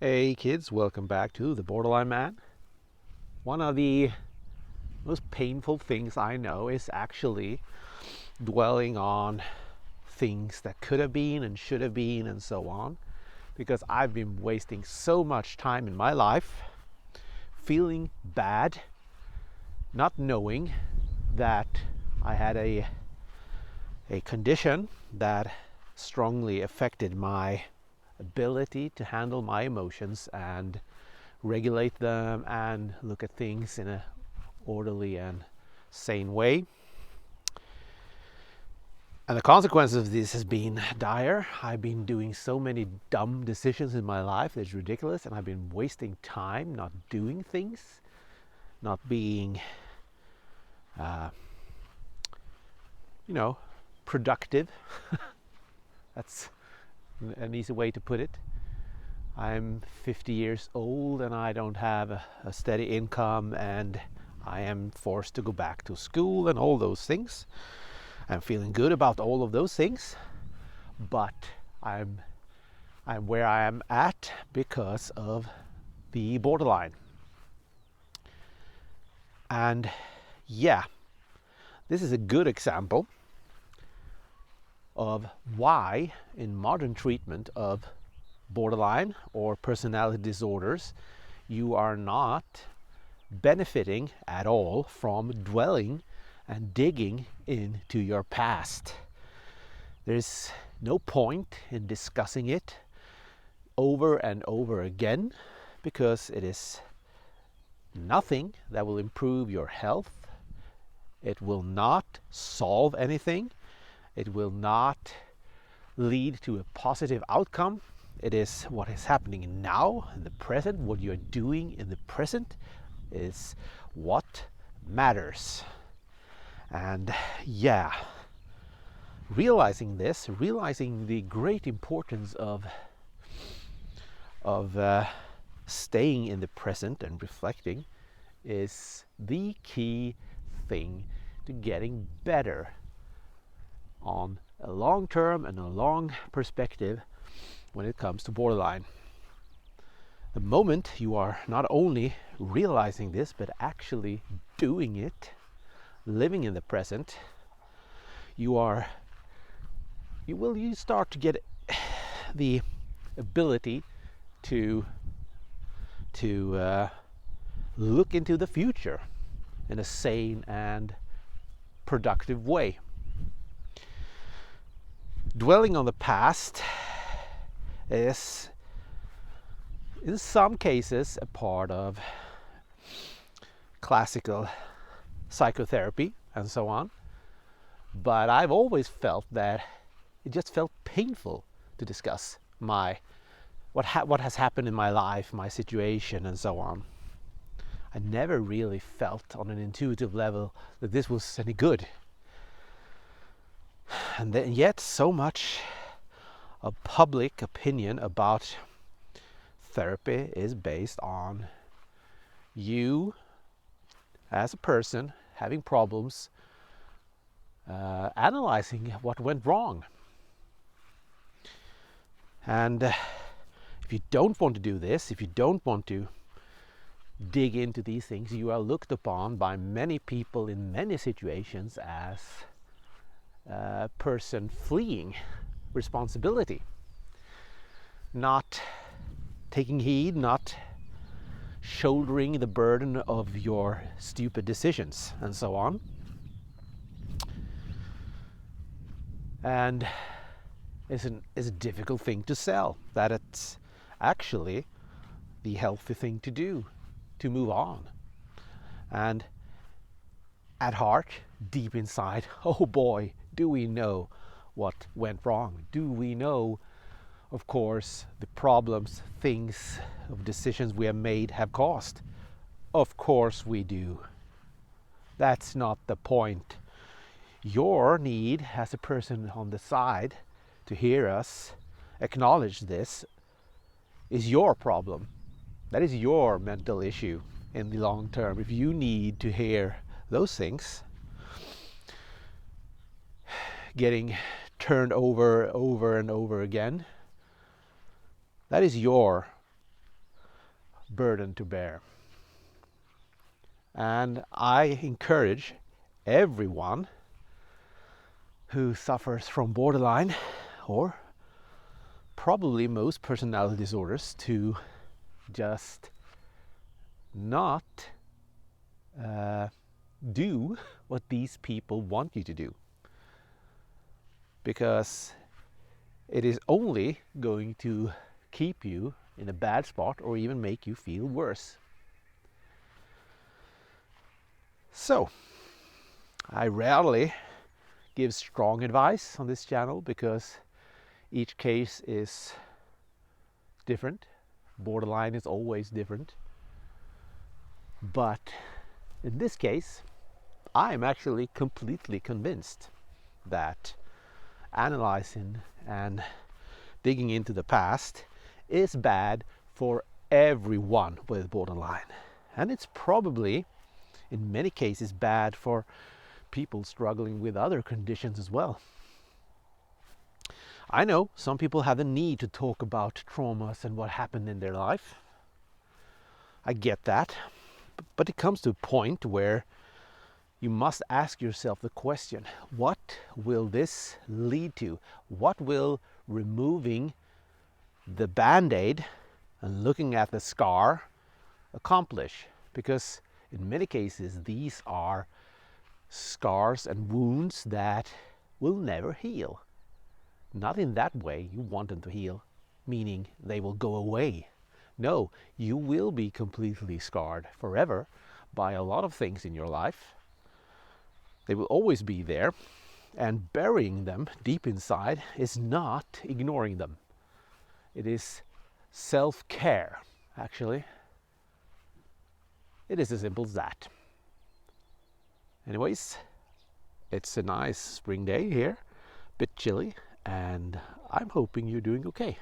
Hey kids, welcome back to The Borderline Man. One of the most painful things I know is actually dwelling on things that could have been and should have been and so on, because I've been wasting so much time in my life feeling bad, not knowing that I had a condition that strongly affected my ability to handle my emotions and regulate them and look at things in an orderly and sane way. And the consequences of this has been dire. I've been doing so many dumb decisions in my life that's ridiculous, and I've been wasting time not doing things, not being productive. That's an easy way to put it. I'm 50 years old and I don't have a steady income, and I am forced to go back to school and all those things. I'm feeling good about all of those things, but I'm where I am at because of the borderline. And yeah, this is a good example of why in modern treatment of borderline or personality disorders, you are not benefiting at all from dwelling and digging into your past. There's no point in discussing it over and over again, because it is nothing that will improve your health. It will not solve anything. It will not lead to a positive outcome. It is what is happening now in the present. What you're doing in the present is what matters. And yeah, realizing this, realizing the great importance of staying in the present and reflecting, is the key thing to getting better on a long term and a long perspective when it comes to borderline. The moment you are not only realizing this, but actually doing it, living in the present, you start to get the ability to look into the future in a sane and productive way. Dwelling on the past is, in some cases, a part of classical psychotherapy and so on. But I've always felt that it just felt painful to discuss what has happened in my life, my situation, and so on. I never really felt on an intuitive level that this was any good. And then yet so much of public opinion about therapy is based on you as a person having problems, analyzing what went wrong. And if you don't want to do this, if you don't want to dig into these things, you are looked upon by many people in many situations as a person fleeing responsibility, not taking heed, not shouldering the burden of your stupid decisions, and so on. And it's a difficult thing to sell, that it's actually the healthy thing to do, to move on. And at heart, deep inside, oh boy, do we know what went wrong? Do we know, of course, the problems, things, of decisions we have made have caused? Of course we do. That's not the point. Your need as a person on the side to hear us acknowledge this is your problem. That is your mental issue in the long term. If you need to hear those things getting turned over and over again, that is your burden to bear. And I encourage everyone who suffers from borderline or probably most personality disorders to just not do what these people want you to do, because it is only going to keep you in a bad spot or even make you feel worse. So, I rarely give strong advice on this channel because each case is different. Borderline is always different. But in this case, I'm actually completely convinced that analyzing and digging into the past is bad for everyone with borderline. And it's probably, in many cases, bad for people struggling with other conditions as well. I know some people have the need to talk about traumas and what happened in their life. I get that. But it comes to a point where you must ask yourself the question, what will this lead to? What will removing the band-aid and looking at the scar accomplish? Because in many cases these are scars and wounds that will never heal. Not in that way you want them to heal, meaning they will go away. No, you will be completely scarred forever by a lot of things in your life. They will always be there, and burying them deep inside is not ignoring them. It is self-care, actually. It is as simple as that. Anyways, it's a nice spring day here, a bit chilly, and I'm hoping you're doing okay.